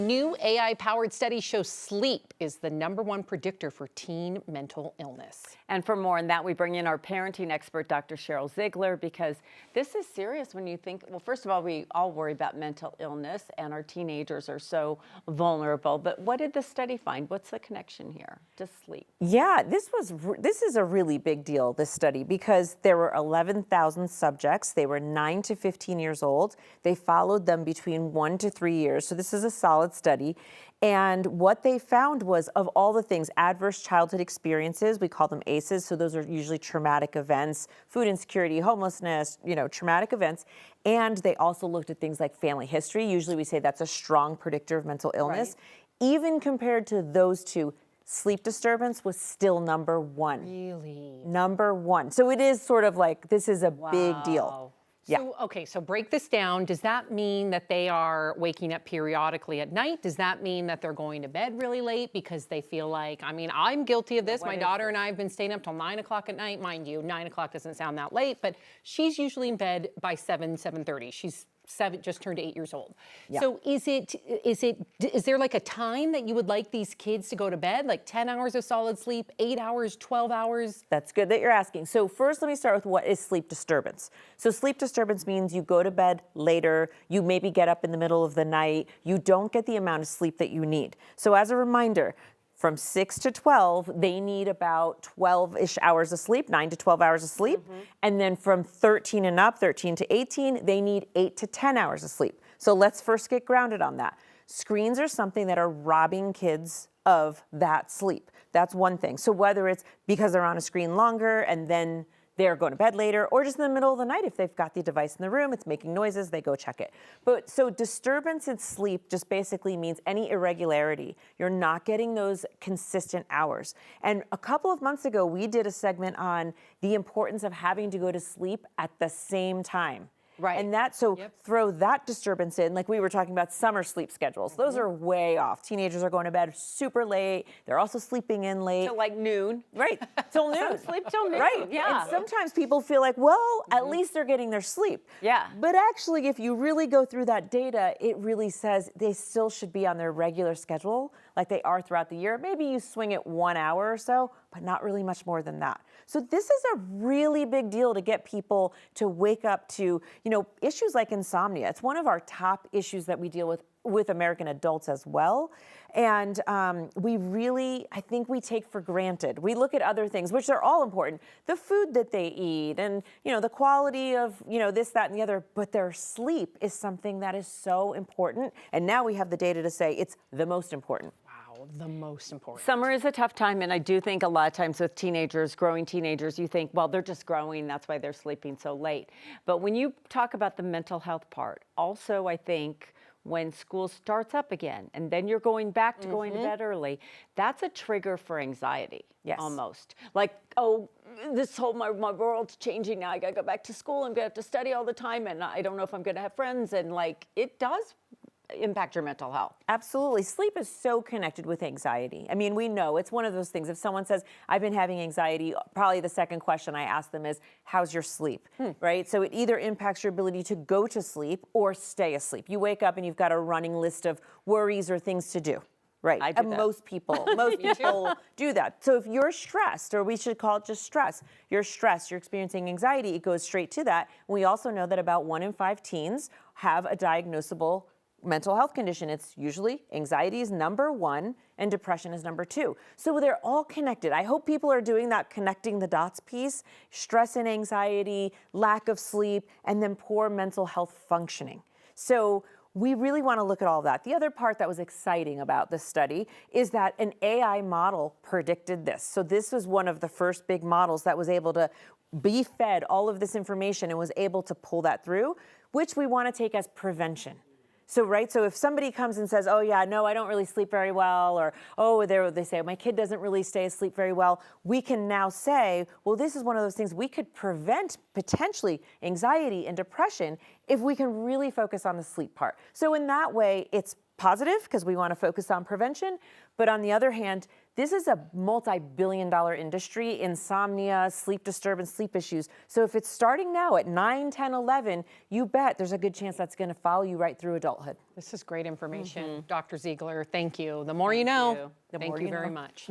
New AI-powered study shows sleep is the #1 predictor for teen mental illness. And for more on that, we bring in our parenting expert, Dr. Sheryl Zeigler, because this is serious when you think, well, first of all, we all worry about mental illness, and our teenagers are so vulnerable. But what did the study find? What's the connection here to sleep? Yeah, this is a really big deal, this study, because there were 11,000 subjects. They were 9 to 15 years old. They followed them between 1 to 3 years. So this is a solid study. And what they found was, of all the things, adverse childhood experiences, we call them ACEs, so those are usually traumatic events, food insecurity, homelessness, traumatic events. And they also looked at things like family history. Usually we say that's a strong predictor of mental illness. Right. Even compared to those two, sleep disturbance was still #1. Really? #1. So it is sort of like, this is a big deal. Yeah. So, okay, so break this down. Does that mean that they are waking up periodically at night? Does that mean that they're going to bed really late because they feel like, I mean, I'm guilty of this. My daughter and I have been staying up till 9 o'clock at night. Mind you, 9 o'clock doesn't sound that late, but she's usually in bed by 7:30. She's just turned 8 years old. Yeah. So is there like a time that you would like these kids to go to bed? Like 10 hours of solid sleep, 8 hours, 12 hours? That's good that you're asking. So first, let me start with what is sleep disturbance. So sleep disturbance means you go to bed later, you maybe get up in the middle of the night, you don't get the amount of sleep that you need. So as a reminder, from 6 to 12, they need about 12-ish hours of sleep, 9 to 12 hours of sleep. And then from 13 and up, 13 to 18, they need 8 to 10 hours of sleep. So let's first get grounded on that. Screens are something that are robbing kids of that sleep. That's one thing. So whether it's because they're on a screen longer and then they're going to bed later, or just in the middle of the night, if they've got the device in the room, it's making noises, they go check it. But so disturbance in sleep just basically means any irregularity. You're not getting those consistent hours. And a couple of months ago, we did a segment on the importance of having to go to sleep at the same time. Right. And throw that disturbance in, like we were talking about summer sleep schedules. Those are way off. Teenagers are going to bed super late. They're also sleeping in late. Till like noon. Right, till noon. Sleep till noon. Right, yeah. And sometimes people feel like, well, at least they're getting their sleep. Yeah. But actually, if you really go through that data, it really says they still should be on their regular schedule, like they are throughout the year. Maybe you swing it 1 hour or so, but not really much more than that. So this is a really big deal to get people to wake up to, issues like insomnia. It's one of our top issues that we deal with American adults as well. And I think we take for granted. We look at other things, which are all important. The food that they eat and, the quality of, this, that, and the other, but their sleep is something that is so important. And now we have the data to say it's the most important. The most important. Summer is a tough time, and I do think a lot of times with teenagers, growing teenagers, you think, well, they're just growing, that's why they're sleeping so late. But when you talk about the mental health part, also I think when school starts up again, and then you're going back to going to bed early, that's a trigger for anxiety. Yes. Almost. Like, oh, my world's changing now, I gotta go back to school, I'm gonna have to study all the time, and I don't know if I'm gonna have friends, and it does impact your mental health. Absolutely. Sleep is so connected with anxiety. I mean, we know it's one of those things. If someone says, I've been having anxiety, probably the second question I ask them is, how's your sleep? Right? So it either impacts your ability to go to sleep or stay asleep. You wake up and you've got a running list of worries or things to do. Right. I do that. Most people do that. So if you're stressed, or we should call it just stress, you're stressed, you're experiencing anxiety, it goes straight to that. We also know that about 1 in 5 teens have a diagnosable mental health condition. It's usually anxiety is #1 and depression is #2. So they're all connected. I hope people are doing that connecting the dots piece, stress and anxiety, lack of sleep, and then poor mental health functioning. So we really want to look at all that. The other part that was exciting about this study is that an AI model predicted this. So this was one of the first big models that was able to be fed all of this information and was able to pull that through, which we want to take as prevention. So, right, so if somebody comes and says, oh yeah, no, I don't really sleep very well, or oh, they say, my kid doesn't really stay asleep very well, we can now say, well, this is one of those things we could prevent potentially anxiety and depression if we can really focus on the sleep part. So in that way, it's positive because we want to focus on prevention. But on the other hand, this is a multi-billion-dollar industry, insomnia, sleep disturbance, sleep issues. So if it's starting now at 9, 10, 11, you bet there's a good chance that's going to follow you right through adulthood. This is great information. Dr. Zeigler, thank you. The more you know. The Thank more you you very know. much.